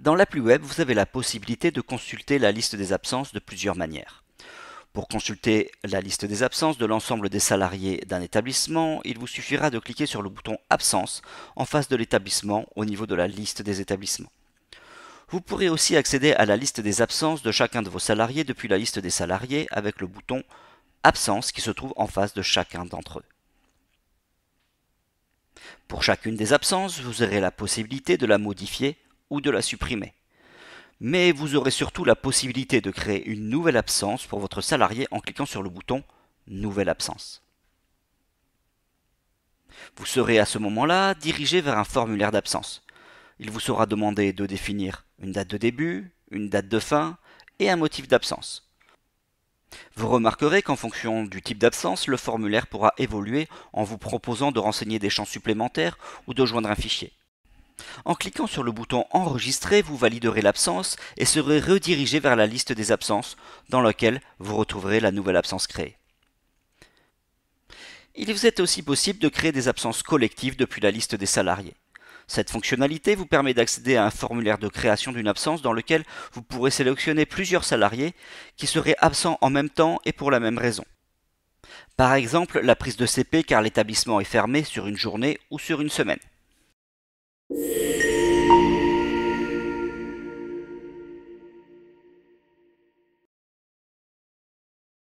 Dans l'appli web, vous avez la possibilité de consulter la liste des absences de plusieurs manières. Pour consulter la liste des absences de l'ensemble des salariés d'un établissement, il vous suffira de cliquer sur le bouton Absence en face de l'établissement au niveau de la liste des établissements. Vous pourrez aussi accéder à la liste des absences de chacun de vos salariés depuis la liste des salariés avec le bouton Absence qui se trouve en face de chacun d'entre eux. Pour chacune des absences, vous aurez la possibilité de la modifier ou de la supprimer. Mais vous aurez surtout la possibilité de créer une nouvelle absence pour votre salarié en cliquant sur le bouton Nouvelle absence. Vous serez à ce moment-là dirigé vers un formulaire d'absence. Il vous sera demandé de définir une date de début, une date de fin et un motif d'absence. Vous remarquerez qu'en fonction du type d'absence, le formulaire pourra évoluer en vous proposant de renseigner des champs supplémentaires ou de joindre un fichier. En cliquant sur le bouton Enregistrer, vous validerez l'absence et serez redirigé vers la liste des absences dans laquelle vous retrouverez la nouvelle absence créée. Il vous est aussi possible de créer des absences collectives depuis la liste des salariés. Cette fonctionnalité vous permet d'accéder à un formulaire de création d'une absence dans lequel vous pourrez sélectionner plusieurs salariés qui seraient absents en même temps et pour la même raison. Par exemple, la prise de CP car l'établissement est fermé sur une journée ou sur une semaine.